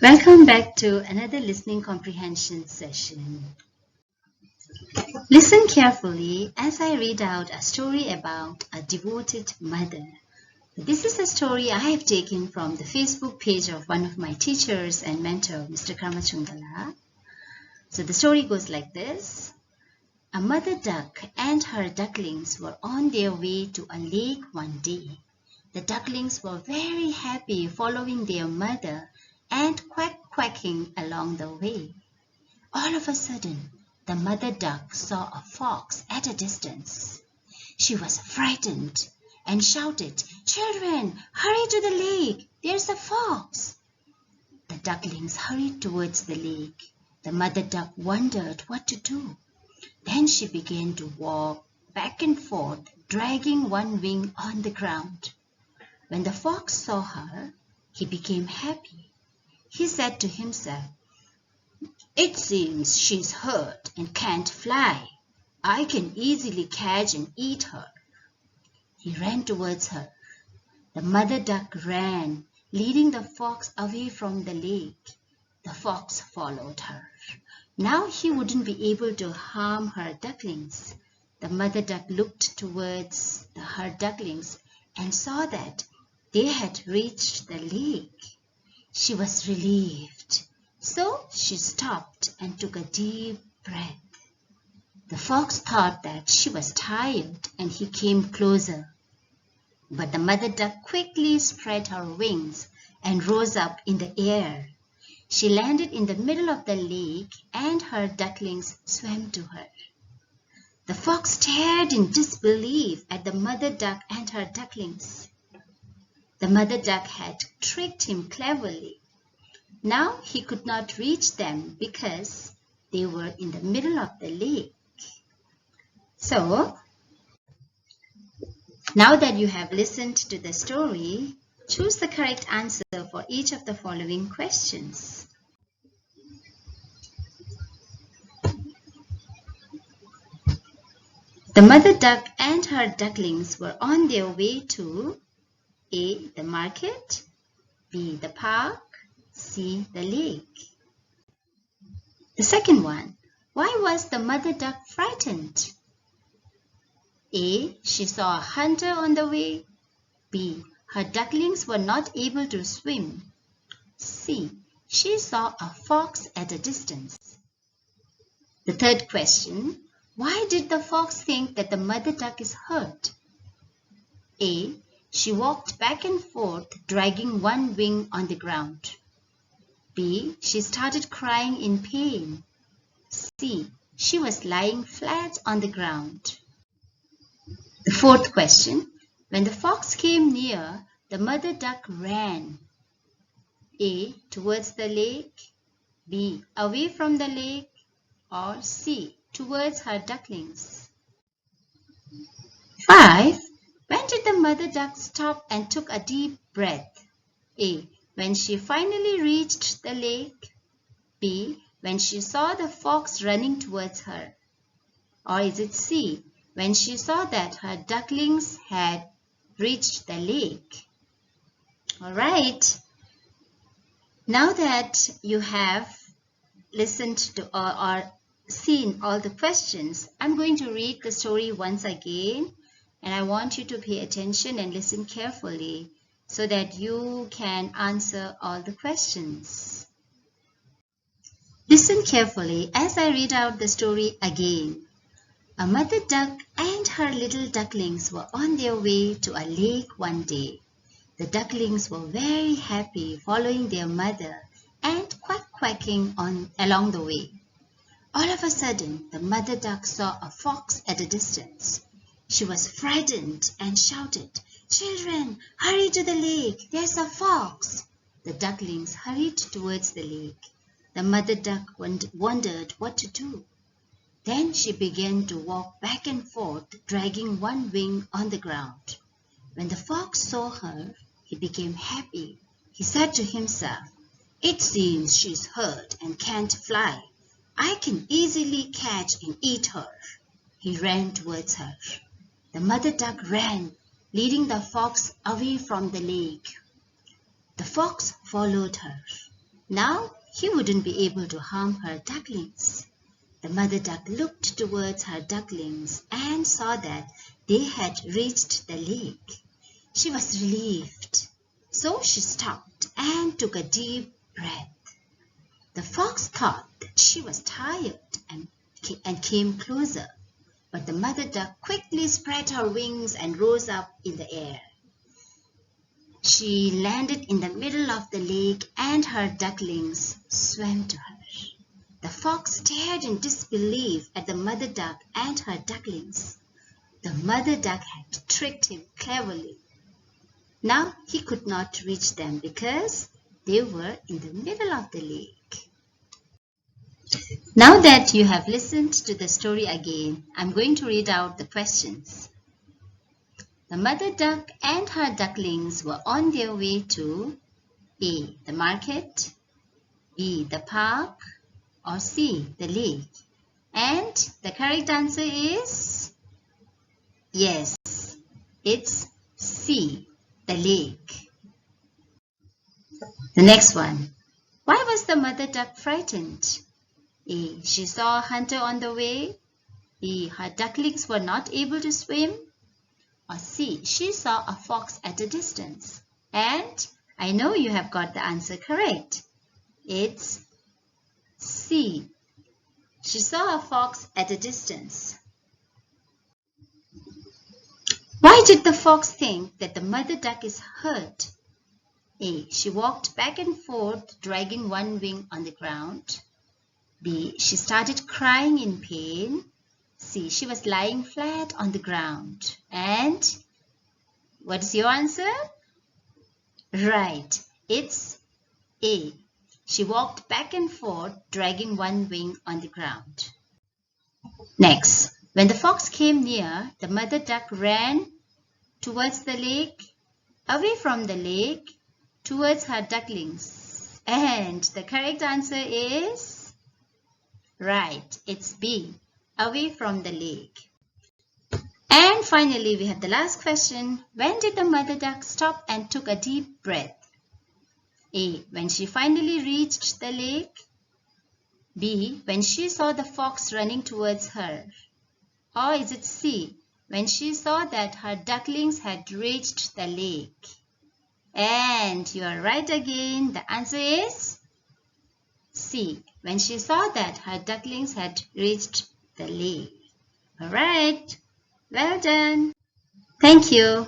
Welcome back to another listening comprehension session. Listen carefully as I read out a story about a devoted mother. This is a story I have taken from the Facebook page of one of my teachers and mentor, Mr. Karmachungala. So the story goes like this. A mother duck and her ducklings were on their way to a lake one day. The ducklings were very happy following their mother and quacking along the way. All of a sudden, the mother duck saw a fox at a distance. She was frightened and shouted, "Children, hurry to the lake! There's a fox!" The ducklings hurried towards the lake. The mother duck wondered what to do. Then she began to walk back and forth, dragging one wing on the ground. When the fox saw her, he became happy. He said to himself, "It seems she's hurt and can't fly. I can easily catch and eat her." He ran towards her. The mother duck ran, leading the fox away from the lake. The fox followed her. Now he wouldn't be able to harm her ducklings. The mother duck looked towards her ducklings and saw that they had reached the lake. She was relieved, so she stopped and took a deep breath. The fox thought that she was tired and he came closer. But the mother duck quickly spread her wings and rose up in the air. She landed in the middle of the lake and her ducklings swam to her. The fox stared in disbelief at the mother duck and her ducklings. The mother duck had tricked him cleverly. Now he could not reach them because they were in the middle of the lake. So, now that you have listened to the story, choose the correct answer for each of the following questions. The mother duck and her ducklings were on their way to A. The market, B. The park, C. The lake. The second one, why was the mother duck frightened? A. She saw a hunter on the way. B. Her ducklings were not able to swim. C. She saw a fox at a distance. The third question, why did the fox think that the mother duck is hurt? A. She walked back and forth, dragging one wing on the ground. B. She started crying in pain. C. She was lying flat on the ground. The fourth question, when the fox came near, the mother duck ran. A. Towards the lake, B. Away from the lake, or C. Towards her ducklings. 5. When did the mother duck stop and took a deep breath? A. When she finally reached the lake. B. When she saw the fox running towards her. Or is it C. When she saw that her ducklings had reached the lake? Alright. Now that you have listened to or seen all the questions, I'm going to read the story once again. And I want you to pay attention and listen carefully so that you can answer all the questions. Listen carefully as I read out the story again. A mother duck and her little ducklings were on their way to a lake one day. The ducklings were very happy following their mother and quacking along the way. All of a sudden, the mother duck saw a fox at a distance. She was frightened and shouted, "Children, hurry to the lake! There's a fox!" The ducklings hurried towards the lake. The mother duck wondered what to do. Then she began to walk back and forth, dragging one wing on the ground. When the fox saw her, he became happy. He said to himself, "It seems she's hurt and can't fly. I can easily catch and eat her." He ran towards her. The mother duck ran, leading the fox away from the lake. The fox followed her. Now he wouldn't be able to harm her ducklings. The mother duck looked towards her ducklings and saw that they had reached the lake. She was relieved. So she stopped and took a deep breath. The fox thought that she was tired and came closer. But the mother duck quickly spread her wings and rose up in the air. She landed in the middle of the lake and her ducklings swam to her. The fox stared in disbelief at the mother duck and her ducklings. The mother duck had tricked him cleverly. Now he could not reach them because they were in the middle of the lake. Now that you have listened to the story again, I'm going to read out the questions. The mother duck and her ducklings were on their way to A. The market, B. The park, or C. The lake. And the correct answer is yes, it's C. The lake. The next one. Why was the mother duck frightened? A. She saw a hunter on the way. B. Her ducklings were not able to swim. Or C. She saw a fox at a distance. And I know you have got the answer correct. It's C. She saw a fox at a distance. Why did the fox think that the mother duck is hurt? A. She walked back and forth, dragging one wing on the ground. B. She started crying in pain. C. She was lying flat on the ground. And what is your answer? Right, it's A. She walked back and forth, dragging one wing on the ground. Next, when the fox came near, the mother duck ran towards the lake, away from the lake, towards her ducklings. And the correct answer is right, it's B, away from the lake. And finally, we have the last question. When did the mother duck stop and took a deep breath? A. When she finally reached the lake. B. When she saw the fox running towards her. Or is it C. When she saw that her ducklings had reached the lake? And you are right again. The answer is C. When she saw that her ducklings had reached the lake. Alright. Well done. Thank you.